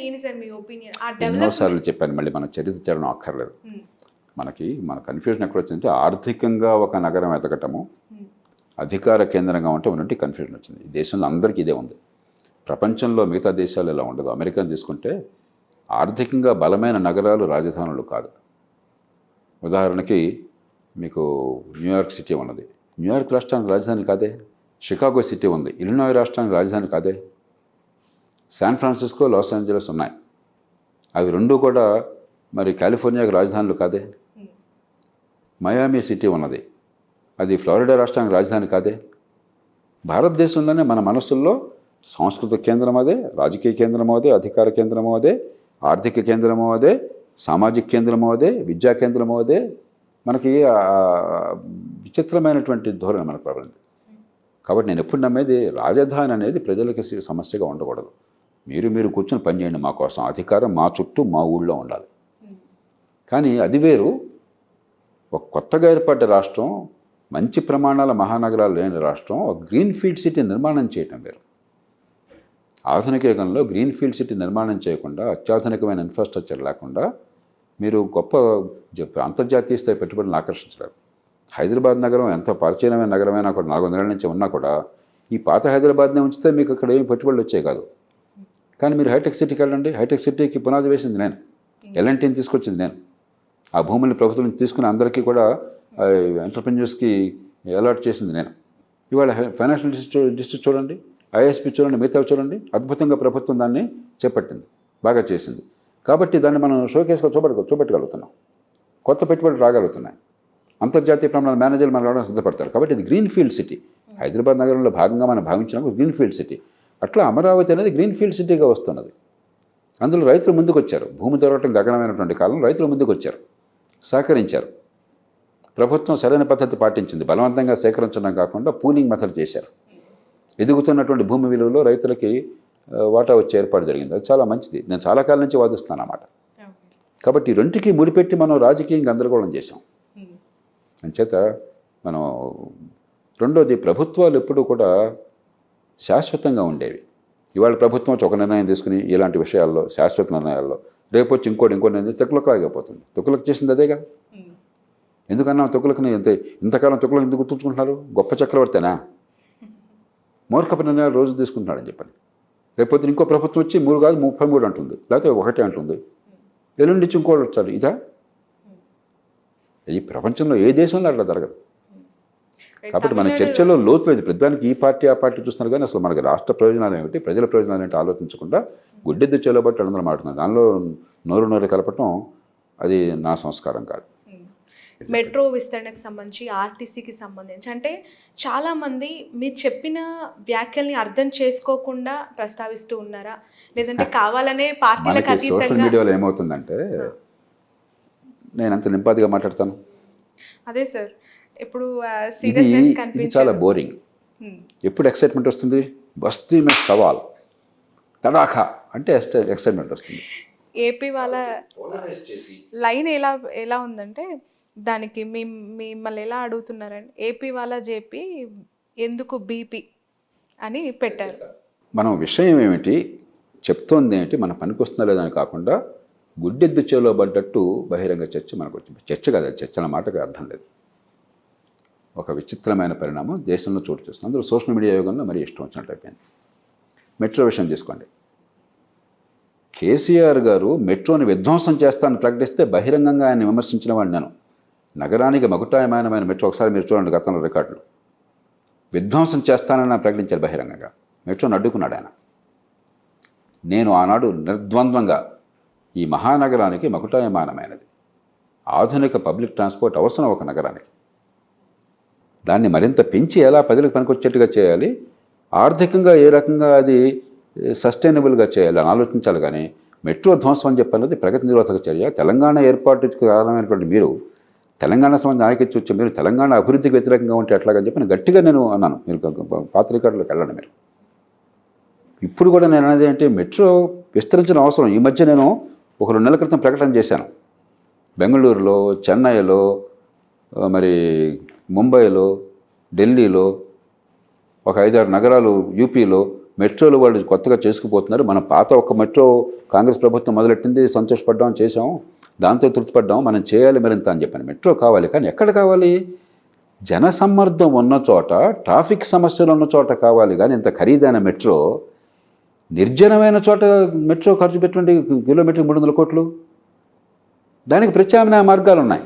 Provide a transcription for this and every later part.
ఏంటి సార్ మీ ఒపీనియన్? ఆ ఎన్నోసార్లు చెప్పాను, మళ్ళీ మనం చరిత్ర చేయడం అక్కర్లేదు. మన కన్ఫ్యూజన్ ఎక్కడ వచ్చిందంటే ఆర్థికంగా ఒక నగరం ఎదగటము, అధికార కేంద్రంగా ఉంటే ఉన్నట్టు కన్ఫ్యూజన్ వచ్చింది. ఈ దేశంలో అందరికీ ఇదే ఉంది. ప్రపంచంలో మిగతా దేశాలు ఇలా ఉండదు. అమెరికాను తీసుకుంటే ఆర్థికంగా బలమైన నగరాలు రాజధానులు కాదు. ఉదాహరణకి మీకు న్యూయార్క్ సిటీ ఉన్నది. న్యూయార్క్ రాష్ట్రానికి రాజధాని కాదే. షికాగో సిటీ ఉంది, ఇలినాయ్ రాష్ట్రానికి రాజధాని కాదే. శాన్ ఫ్రాన్సిస్కో, లాస్ ఏంజలస్ ఉన్నాయి, అవి రెండు కూడా మరి కాలిఫోర్నియాకి రాజధానులు కాదే. మయామి సిటీ ఉన్నది, అది ఫ్లోరిడా రాష్ట్రానికి రాజధాని కాదే. భారతదేశంలోనే మన మనసుల్లో సాంస్కృతిక కేంద్రం అదే, రాజకీయ కేంద్రము అదే, అధికార కేంద్రము అదే, ఆర్థిక కేంద్రము అదే, సామాజిక కేంద్రము అదే, విద్యా కేంద్రము అదే. మనకి విచిత్రమైనటువంటి ధోరణి మనకు ప్రబలింది. కాబట్టి నేను ఎప్పుడు నమ్మేది, రాజధాని అనేది ప్రజలకి సమస్యగా ఉండకూడదు. మీరు కూర్చొని పనిచేయండి మా కోసం, అధికారం మా చుట్టూ మా ఊళ్ళో ఉండాలి. కానీ అది వేరు. ఒక కొత్తగా ఏర్పడ్డ రాష్ట్రం, మంచి ప్రమాణాల మహానగరాలు లేని రాష్ట్రం, ఒక గ్రీన్ ఫీల్డ్ సిటీ నిర్మాణం చేయటం వేరు. ఆధునిక యుగంలో గ్రీన్ ఫీల్డ్ సిటీ నిర్మాణం చేయకుండా, అత్యాధునికమైన ఇన్ఫ్రాస్ట్రక్చర్ లేకుండా మీరు గొప్ప అంతర్జాతీయ స్థాయి పెట్టుబడులను ఆకర్షించలేరు. హైదరాబాద్ నగరం ఎంత పరిచయమైన నగరమైనా కూడా 400 ఏళ్ల నుంచి ఉన్నా కూడా ఈ పాత హైదరాబాద్నే ఉంచితే మీకు అక్కడ ఏమి పెట్టుబడులు వచ్చాయి కాదు. కానీ మీరు హైటెక్ సిటీకి వెళ్ళండి, హైటెక్ సిటీకి పునాది వేసింది నేను, ఎల్ఎన్టీని తీసుకొచ్చింది నేను. ఆ భూముల్ని ప్రభుత్వం తీసుకుని అందరికీ కూడా ఎంటర్ప్రెన్యూర్స్కి అలాట్ చేసింది నేను. ఇవాళ ఫైనాన్షియల్ డిస్ట్రిక్ట్ చూడండి, ఐఎస్పీ చూడండి, మిగతావి చూడండి, అద్భుతంగా ప్రభుత్వం దాన్ని చేపట్టింది, బాగా చేసింది. కాబట్టి దాన్ని మనం షోకేస్గా చూపెట్టగలుగుతున్నాం. కొత్త పెట్టుబడులు రాగలుగుతున్నాయి. అంతర్జాతీయ ప్రమాణాల మేనేజర్లు మనం రావడం సిద్ధపడతారు. కాబట్టి ఇది గ్రీన్ ఫీల్డ్ సిటీ. హైదరాబాద్ నగరంలో భాగంగా మనం భావించినప్పుడు గ్రీన్ ఫీల్డ్ సిటీ. అట్లా అమరావతి అనేది గ్రీన్ ఫీల్డ్ సిటీగా వస్తున్నది. అందులో రైతులు ముందుకు వచ్చారు. భూమి దొరకటం గగనమైనటువంటి కాలంలో రైతులు ముందుకు వచ్చారు, సహకరించారు. ప్రభుత్వం సరైన పద్ధతి పాటించింది. బలవంతంగా సేకరించడం కాకుండా పూలింగ్ మెథడ్ చేశారు. ఎదుగుతున్నటువంటి భూమి విలువలో రైతులకి వాటా వచ్చే ఏర్పాటు జరిగింది. అది చాలా మంచిది. నేను చాలా కాలం నుంచి వాదిస్తున్నాను అన్నమాట. కాబట్టి రెండుకి ముడిపెట్టి మనం రాజకీయం గందరగోళం చేశాం. అంచేత మనం రెండోది, ప్రభుత్వాలు ఎప్పుడూ కూడా శాశ్వతంగా ఉండేవి. ఇవాళ ప్రభుత్వం ఒక నిర్ణయం తీసుకుని ఇలాంటి విషయాల్లో, శాశ్వత నిర్ణయాల్లో, రేపు వచ్చి ఇంకో నిర్ణయం తొక్కులకు ఆగిపోతుంది. తొక్కులకు చేసింది అదేగా. ఎందుకన్నా తొక్కులకుని ఇంతకాలం తొక్కులకు ఎందుకు గుర్తుంచుకుంటున్నారు? గొప్ప చక్రవర్తేనా? మూర్ఖపు నిర్ణయాలు రోజు తీసుకుంటున్నాడని చెప్పని. రేపొద్దున ఇంకో ప్రభుత్వం వచ్చి 3 కాదు 33 అంటుంది, లేకపోతే 1 అంటుంది. ఎల్లుండి నుంచి ఇంకోటి వచ్చాడు. ఇదా? ఈ ప్రపంచంలో ఏ దేశంలో అట్లా జరగదు. కాబట్టి మన చర్చలో లోతు లేదు. ప్రతిదానికి ఈ పార్టీ ఆ పార్టీ చూస్తున్నారు, కానీ అసలు మనకి రాష్ట్ర ప్రయోజనాలు ఏమిటి, ప్రజల ప్రయోజనాలు ఏంటి ఆలోచించకుండా గుడ్డెద్దు చేలబట్టి అందరూ మాట్లాడుతున్నారు. దానిలో నోరు కలపటం అది నా సంస్కారం కాదు. మెట్రో విస్తరణకు సంబంధించి, ఆర్టీసీకి సంబంధించి అంటే చాలామంది మీరు చెప్పిన వ్యాఖ్యల్ని అర్థం చేసుకోకుండా ప్రస్తావిస్తూ ఉన్నారా, లేదంటే కావాలనే పార్టీలకు అతీతంగా? సోషల్ మీడియాలో ఏమవుతుందంటే, నేను అంత నింపాదిగా మాట్లాడతాను. అదే సార్, ఇప్పుడు సీరియస్నెస్ ఇది కనిపించదు. చాలా బోరింగ్. ఎప్పుడు ఎక్సైట్మెంట్ వస్తుంది? బస్తీ మీద సవాల్, తడాఖా అంటే ఎక్సైట్మెంట్ వస్తుంది. ఏపీ వాళ్ళ లైన్ ఎలా ఉందంటే, దానికి మిమ్మల్ని ఎలా అడుగుతున్నారండి, ఏపీ వాళ్ళ జేపీ ఎందుకు బీపీ అని పెట్టారు. మనం విషయం ఏమిటి, చెప్తోంది ఏంటి, మన పనికి వస్తుందా లేదని కాకుండా గుడ్డెద్దు చేలో పడ్డట్టు బహిరంగ చర్చ మనకు వచ్చింది. చర్చ కాదు, చర్చ అన్న మాటకు అర్థం లేదు. ఒక విచిత్రమైన పరిణామం దేశంలో చోటు చేస్తుంది. అందులో సోషల్ మీడియా యుగంలో మరీ ఇష్టం వచ్చినట్టు అయిపోయింది. మెట్రో విషయం తీసుకోండి. కేసీఆర్ గారు మెట్రోని విధ్వంసం చేస్తానని ప్రకటిస్తే బహిరంగంగా ఆయన విమర్శించిన వాడిని నేను. నగరానికి మకుటాయమానమైన మెట్రో, ఒకసారి మీరు చూడండి గతంలో రికార్డులు, విధ్వంసం చేస్తానని ప్రకటించారు బహిరంగంగా. మెట్రోని అడ్డుకున్నాడు ఆయన. నేను ఆనాడు నిర్ద్వంద్వంగా ఈ మహానగరానికి మకుటాయమానమైనది ఆధునిక పబ్లిక్ ట్రాన్స్పోర్ట్ అవసరం ఒక నగరానికి. దాన్ని మరింత పెంచి ఎలా ప్రజలకు పనికొచ్చేట్టుగా చేయాలి, ఆర్థికంగా ఏ రకంగా అది సస్టైనబుల్గా చేయాలి అని ఆలోచించాలి. కానీ మెట్రో ధ్వంసం అని చెప్పన్నది ప్రగతి నిరోధక చర్య. తెలంగాణ ఏర్పాటుకు కారణమైనటువంటి మీరు, తెలంగాణ సంబంధించిన నాయకత్వం వచ్చి మీరు తెలంగాణ అభివృద్ధికి వ్యతిరేకంగా ఉంటే ఎట్లాగని చెప్పి గట్టిగా నేను అన్నాను. మీరు పాత రికార్డులోకి వెళ్ళండి. మీరు ఇప్పుడు కూడా నేను అనేది ఏంటి, మెట్రో విస్తరించిన అవసరం. ఈ మధ్య నేను ఒక 2 నెలల క్రితం ప్రకటన చేశాను. బెంగళూరులో, చెన్నైలో, మరి ముంబైలో, ఢిల్లీలో, ఒక 5-6 నగరాలు యూపీలో మెట్రోలు వాళ్ళు కొత్తగా చేసుకుపోతున్నారు. మన పాత ఒక్క మెట్రో కాంగ్రెస్ ప్రభుత్వం మొదలెట్టింది, సంతోషపడ్డాం, చేసాం, దాంతో తృప్తిపడ్డాం, మనం చేయాలి మరింత అని చెప్పాను. మెట్రో కావాలి, కానీ ఎక్కడ కావాలి? జనసమ్మర్దం ఉన్న చోట, ట్రాఫిక్ సమస్యలు ఉన్న చోట కావాలి. కానీ ఇంత ఖరీదైన మెట్రో నిర్జనమైన చోట మెట్రో ఖర్చు పెట్టండి, కిలోమీటర్కి 300 కోట్లు. దానికి ప్రత్యామ్నాయ మార్గాలు ఉన్నాయి.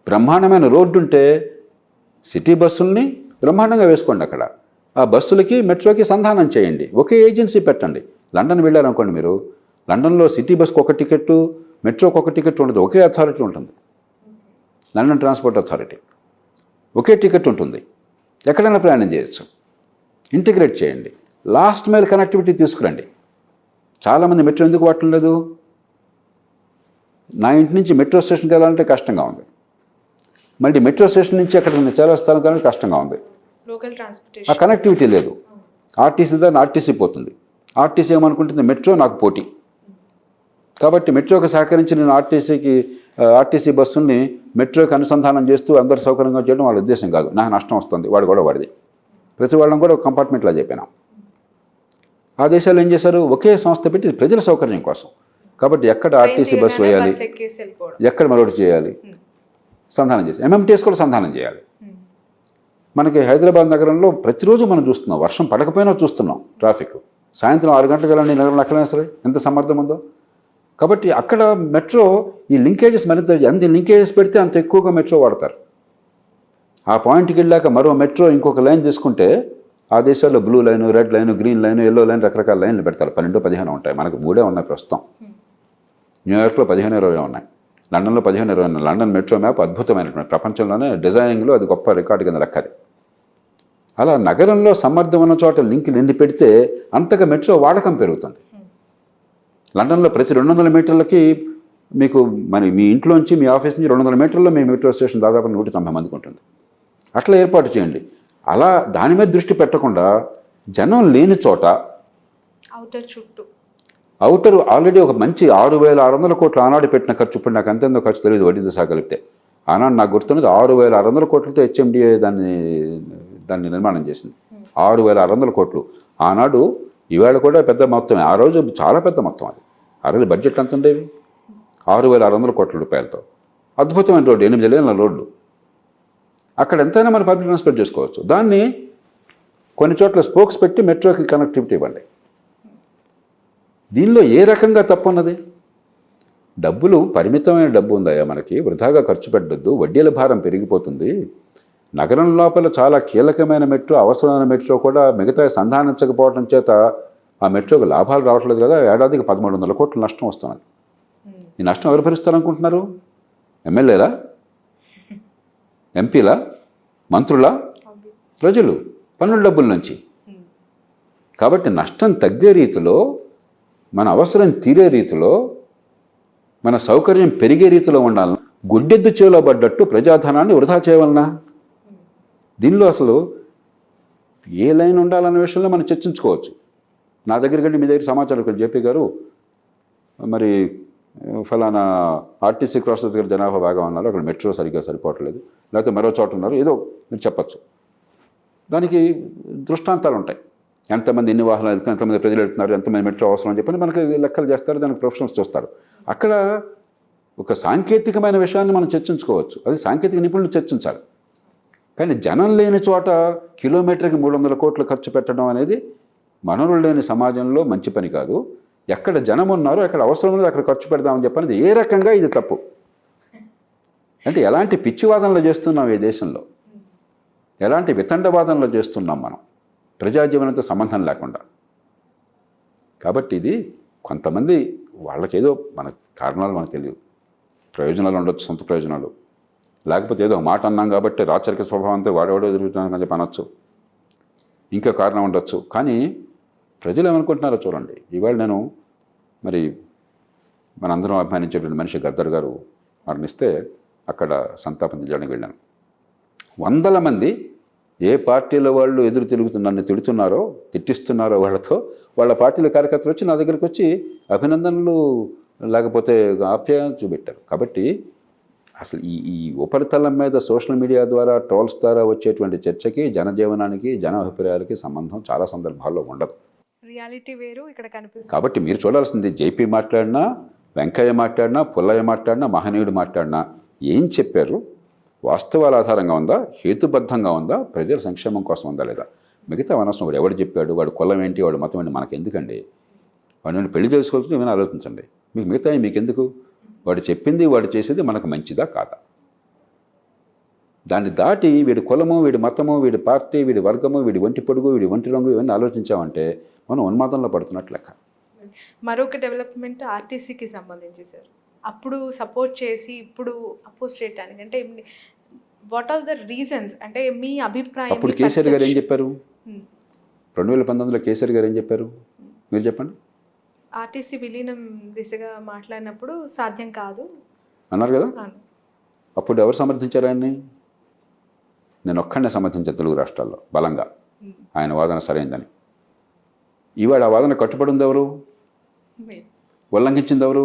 బ్రహ్మాండమైన రోడ్డు ఉంటే సిటీ బస్సుల్ని బ్రహ్మాండంగా వేసుకోండి. అక్కడ ఆ బస్సులకి మెట్రోకి సంధానం చేయండి. ఒకే ఏజెన్సీ పెట్టండి. లండన్ వెళ్ళారనుకోండి మీరు, లండన్లో సిటీ బస్కి ఒక టికెట్టు, మెట్రోకి ఒక టికెట్ ఉండదు. ఒకే అథారిటీ ఉంటుంది, లండన్ ట్రాన్స్పోర్ట్ అథారిటీ. ఒకే టికెట్ ఉంటుంది, ఎక్కడైనా ప్రయాణం చేయొచ్చు. ఇంటిగ్రేట్ చేయండి. లాస్ట్ మైల్ కనెక్టివిటీ తీసుకురండి. చాలామంది మెట్రో ఎందుకు వాడటం లేదు? నా ఇంటి నుంచి మెట్రో స్టేషన్కి వెళ్ళాలంటే కష్టంగా ఉంది. మళ్ళీ మెట్రో స్టేషన్ నుంచి అక్కడ చాలా స్థలం కానీ కష్టంగా ఉంది. లోకల్ ఆ ట్రాన్స్పోర్టేషన్ కనెక్టివిటీ లేదు. ఆర్టీసీ దాన్ని ఆర్టీసీ పోతుంది. ఆర్టీసీ ఏమనుకుంటుంది? మెట్రో నాకు పోటీ, కాబట్టి మెట్రోకి సహకరించి నేను ఆర్టీసీ బస్సుల్ని మెట్రోకి అనుసంధానం చేస్తూ అందరు సౌకర్యంగా చేయడం వాళ్ళ ఉద్దేశం కాదు. నాకు నష్టం వస్తుంది, వాడు కూడా వాడిది. ప్రతి వాళ్ళని కూడా ఒక కంపార్ట్మెంట్లో చెప్పినాం. ఆ దేశాలు ఏం చేశారు? ఒకే సంస్థ పెట్టి ప్రజల సౌకర్యం కోసం. కాబట్టి ఎక్కడ ఆర్టీసీ బస్సు వేయాలి, ఎక్కడ మరొకటి చేయాలి, సంధానం చేసి ఎంఎంటీఎస్ కూడా సంధానం చేయాలి. మనకి హైదరాబాద్ నగరంలో ప్రతిరోజు మనం చూస్తున్నాం, వర్షం పడకపోయినా చూస్తున్నాం ట్రాఫిక్. సాయంత్రం 6 గంటలకు వెళ్ళండి నగరంలో, ఎక్కడైనా సరే ఎంత సమర్థం ఉందో. కాబట్టి అక్కడ మెట్రో ఈ లింకేజెస్ మరింత, ఎంత లింకేజెస్ పెడితే అంత ఎక్కువగా మెట్రో వాడతారు. ఆ పాయింట్కి వెళ్ళాక మరో మెట్రో ఇంకొక లైన్ తీసుకుంటే ఆ దేశాల్లో blue line, red line, green line, yellow line, రకరకాల లైన్లు పెడతారు. 12-15 ఉంటాయి. మనకు 3 ఉన్నాయి ప్రస్తుతం. న్యూయార్క్లో 15-20 ఉన్నాయి, లండన్లో 15-20 ఉన్నాయి. లండన్ మెట్రో మ్యాప్ అద్భుతమైనటువంటి, ప్రపంచంలోనే డిజైనింగ్లో అది గొప్ప రికార్డు కింద లెక్కది. అలా నగరంలో సమర్థం ఉన్న చోట లింకులు ఎన్ని పెడితే అంతగా మెట్రో వాడకం పెరుగుతుంది. లండన్లో ప్రతి 200 మీటర్లకి మీకు మీ ఇంట్లోంచి మీ ఆఫీస్ నుంచి 200 మీటర్లో మీ మెట్రో స్టేషన్ దాదాపు 190 మందికి ఉంటుంది. అట్లా ఏర్పాటు చేయండి. అలా దాని మీద దృష్టి పెట్టకుండా జనం లేని చోట అవుటర్ ఆల్రెడీ ఒక మంచి 6,600 కోట్లు ఆనాడు పెట్టిన ఖర్చు, ఇప్పుడు నాకు అంతేందో ఖర్చు తెలియదు వడ్డీతో సహకలిపితే. ఆనాడు నాకు గుర్తున్నది 6,600 కోట్లతో హెచ్ఎండిఏ దాన్ని నిర్మాణం చేసింది. 6,600 కోట్లు ఆనాడు. ఈవేళ కూడా పెద్ద మొత్తమే, ఆ రోజు చాలా పెద్ద మొత్తం అది. ఆ రోజు బడ్జెట్ ఎంత ఉండేవి? 6,600 కోట్ల రూపాయలతో అద్భుతమైన రోడ్డు, 8 లేన్ల రోడ్డు. అక్కడ ఎంతైనా మనం పబ్లిక్ ట్రాన్స్పోర్ట్ చేసుకోవచ్చు. దాన్ని కొన్ని చోట్ల స్పోక్స్ పెట్టి మెట్రోకి కనెక్టివిటీ ఇవ్వండి. దీనిలో ఏ రకంగా తప్పు ఉన్నది? డబ్బులు, పరిమితమైన డబ్బు ఉందయ్యా మనకి, వృధాగా ఖర్చు పెట్టద్దు. వడ్డీల భారం పెరిగిపోతుంది. నగరం లోపల చాలా కీలకమైన మెట్రో, అవసరమైన మెట్రో కూడా మిగతా సంధానించకపోవడం చేత ఆ మెట్రోకి లాభాలు రావట్లేదు కదా. ఏడాదికి 1,300 కోట్ల నష్టం వస్తున్నది. ఈ నష్టం ఎవరు భరిస్తారనుకుంటున్నారు? ఎమ్మెల్యేలా, ఎంపీలా, మంత్రులా? ప్రజలు పన్నుల డబ్బుల నుంచి. కాబట్టి నష్టం తగ్గే రీతిలో, మన అవసరం తీరే రీతిలో, మన సౌకర్యం పెరిగే రీతిలో ఉండాలి. గుడ్డెద్దు చేలో పడ్డట్టు ప్రజాధనాన్ని వృధా చేయవలనా? దీనిలో అసలు ఏ లైన్ ఉండాలన్న విషయంలో మనం చర్చించుకోవచ్చు. నా దగ్గరికి వెళ్ళి మీ దగ్గర సమాచారం జేపీ గారు మరి ఫలానా ఆర్టీసీ క్రాస్ దగ్గర జనాభా బాగా ఉన్నారు, అక్కడ మెట్రో సరిగ్గా సరిపోవట్లేదు, లేకపోతే మరో చోట ఉన్నారు, ఏదో మీరు చెప్పచ్చు. దానికి దృష్టాంతాలు ఉంటాయి. ఎంతమంది ఎన్ని వాహనాలు వెళ్తున్నారు, ఎంతమంది ప్రజలు వెళ్తున్నారు, ఎంతమంది మెట్రో అవసరం అని చెప్పి మనకి లెక్కలు చేస్తారు. దానికి ప్రొఫెషనల్స్ చూస్తారు. అక్కడ ఒక సాంకేతికమైన విషయాన్ని మనం చర్చించుకోవచ్చు. అది సాంకేతిక నిపుణులు చర్చించాలి. కానీ జనం లేని చోట కిలోమీటర్కి 300 కోట్లు ఖర్చు పెట్టడం అనేది వనరులు లేని సమాజంలో మంచి పని కాదు. ఎక్కడ జనం ఉన్నారో, ఎక్కడ అవసరం ఉన్నదో అక్కడ ఖర్చు పెడదామని చెప్పనేది ఏ రకంగా ఇది తప్పు. అంటే ఎలాంటి పిచ్చివాదనలు చేస్తున్నాం ఈ దేశంలో, ఎలాంటి వితండవాదనలు చేస్తున్నాం మనం, ప్రజాజీవనంతో సంబంధం లేకుండా. కాబట్టి ఇది కొంతమంది వాళ్ళకేదో మన కారణాలు మనకు తెలియదు, ప్రయోజనాలు ఉండొచ్చు, సొంత ప్రయోజనాలు, లేకపోతే ఏదో మాట అన్నాం కాబట్టి రాచరిక స్వభావంతో వాడేవాడో ఎదురుగుతున్నాను అని చెప్పి అనొచ్చు, ఇంకా కారణం ఉండొచ్చు. కానీ ప్రజలు ఏమనుకుంటున్నారో చూడండి. ఈవేళ నేను మరి మనందరం అభిమానించేటువంటి మనిషి గద్దర్ గారు మరణిస్తే అక్కడ సంతాపం తెలియడానికి వెళ్ళాను. 100 మంది ఏ పార్టీల వాళ్ళు ఎదురు నన్ను తిడుతున్నారో, తిట్టిస్తున్నారో వాళ్ళతో, వాళ్ళ పార్టీల కార్యకర్తలు వచ్చి నా దగ్గరికి వచ్చి అభినందనలు లేకపోతే ఆప్యాయం చూపెట్టారు. కాబట్టి అసలు ఈ ఉపరితలం మీద సోషల్ మీడియా ద్వారా, ట్రోల్స్ ద్వారా వచ్చేటువంటి చర్చకి, జనజీవనానికి, జన అభిప్రాయాలకి సంబంధం చాలా సందర్భాల్లో ఉండదు. రియాలిటీ వేరు ఇక్కడ కనిపిస్తుంది. కాబట్టి మీరు చూడాల్సింది జేపీ మాట్లాడినా, వెంకయ్య మాట్లాడినా, పుల్లయ్య మాట్లాడినా, మహనీయుడు మాట్లాడినా ఏం చెప్పారు, వాస్తవాల ఆధారంగా ఉందా, హేతుబద్ధంగా ఉందా, ప్రజల సంక్షేమం కోసం ఉందా లేదా. మిగతా అనవసరం. వాడు ఎవడు చెప్పాడు, వాడు కులం ఏంటి, వాడు మతం ఏంటి మనకు ఎందుకండి. వాడిని పెళ్లి చేసుకోవచ్చు ఏమైనా ఆలోచించండి. మీకు మిగతా మీకెందుకు. వాడు చెప్పింది వాడు చేసేది మనకు మంచిదా కాదా. దాన్ని దాటి వీడి కులము, వీడి మతము, వీడి పార్టీ, వీడి వర్గము, వీడి ఒంటి పొడుగు, వీడి ఒంటి రంగు ఇవన్నీ ఆలోచించామంటే మనం ఉన్మాదంలో పడుతున్నట్లు లెక్క. మరొక డెవలప్మెంట్ ఆర్టీసీకి సంబంధించి సార్, అప్పుడు సపోర్ట్ చేసి ఇప్పుడు అపోజ్ చేయడానికి అంటే వాట్ ఆర్ ద రీజన్స్, అంటే మీ అభిప్రాయం. అప్పుడు కేసీఆర్ గారు ఏం చెప్పారు, 2019లో కేసీఆర్ గారు ఏం చెప్పారు మీరు చెప్పండి. ఆర్టీసీ విలీనం దిశగా మాట్లాడినప్పుడు సాధ్యం కాదు అన్నారు కదా. అవును. అప్పుడు ఎవరు సమర్థించారు ఆయన్ని. నేను ఒక్కడనే సమర్థించాను తెలుగు రాష్ట్రాల్లో బలంగా, ఆయన వాదన సరైందని. ఈవాడు ఆ వాదన కట్టుబడి ఉంది ఎవరు, మీరు. ఉల్లంఘించింది ఎవరు,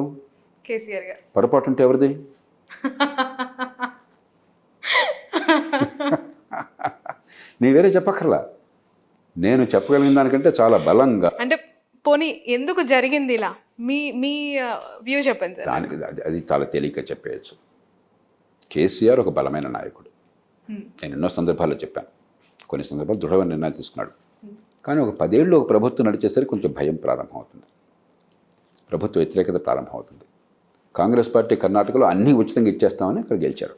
కేసీఆర్ గారు. పొరపాటు ఉంటే ఎవరిది. నీ వేరే చెప్పక్కర్లా, నేను చెప్పగలిగిన దానికంటే చాలా బలంగా. అంటే పోనీ ఎందుకు జరిగింది ఇలా, మీ మీ వ్యూ చెప్పండి సార్. దానికి అది చాలా తేలిగ్గా చెప్పేయచ్చు. కేసీఆర్ ఒక బలమైన నాయకుడు. నేను ఎన్నో సందర్భాల్లో చెప్పాను. కొన్ని సందర్భాలు దృఢమైన నిర్ణయం తీసుకున్నాడు. కానీ ఒక 10 ఏళ్ళు ఒక ప్రభుత్వం నడిచేసరికి కొంచెం భయం ప్రారంభమవుతుంది, ప్రభుత్వ వ్యతిరేకత ప్రారంభమవుతుంది. కాంగ్రెస్ పార్టీ కర్ణాటకలో అన్నీ ఉచితంగా ఇచ్చేస్తామని అక్కడ గెలిచారు.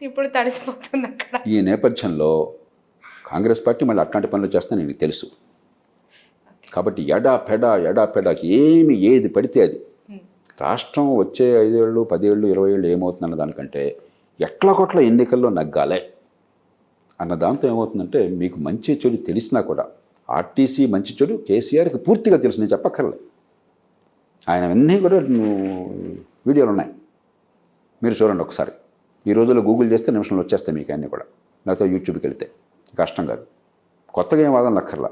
ఇప్పుడు తడిసిపోతుంది అక్కడ. ఈ నేపథ్యంలో కాంగ్రెస్ పార్టీ మళ్ళీ అట్లాంటి పనులు చేస్తానని నీకు తెలుసు. కాబట్టి ఎడాపెడాకి ఏది పడితే అది. రాష్ట్రం వచ్చే 5 ఏళ్ళు 10 ఏళ్ళు 20 ఏళ్ళు ఏమవుతుందన్న దానికంటే ఎట్లా కొట్ల ఎన్నికల్లో నగ్గాలే అన్న దాంతో ఏమవుతుందంటే, మీకు మంచి చెడు తెలిసినా కూడా ఆర్టీసీ మంచి చెడు కేసీఆర్కి పూర్తిగా తెలుసు. నేను చెప్పక్కర్లే, ఆయన అన్నీ కూడా వీడియోలు ఉన్నాయి, మీరు చూడండి ఒకసారి. ఈ రోజుల్లో గూగుల్ చేస్తే నిమిషంలో వచ్చేస్తాయి మీకు అన్నీ కూడా, లేకపోతే యూట్యూబ్కి వెళితే. కష్టం కాదు, కొత్తగా ఏం వాదనలు అక్కర్లా.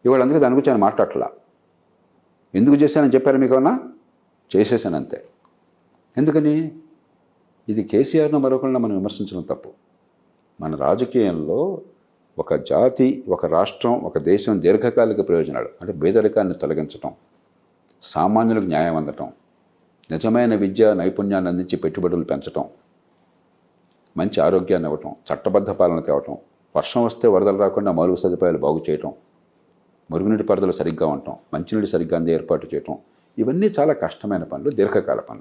ఇవాళ అందుకే దాని గురించి ఆయన మాట్లాడట్లా. ఎందుకు చేశానని చెప్పారు మీకు ఏమన్నా, చేసేసాను అంతే. ఎందుకని, ఇది కేసీఆర్ను మరొకరిని మనం విమర్శించడం తప్పు. మన రాజకీయంలో ఒక జాతి, ఒక రాష్ట్రం, ఒక దేశం దీర్ఘకాలిక ప్రయోజనాలు అంటే పేదరికాన్ని తొలగించటం, సామాన్యులకు న్యాయం అందటం, నిజమైన విద్య నైపుణ్యాన్ని అందించి పెట్టుబడులు పెంచటం, మంచి ఆరోగ్యాన్ని ఇవ్వటం, చట్టబద్ధ పాలన తేవటం, వర్షం వస్తే వరదలు రాకుండా మౌలిక సదుపాయాలు బాగు చేయటం, మురుగునీటి పరిధులు సరిగ్గా ఉండటం, మంచినీటి సరిగ్గా అందే ఏర్పాటు చేయటం, ఇవన్నీ చాలా కష్టమైన పనులు, దీర్ఘకాల పనులు.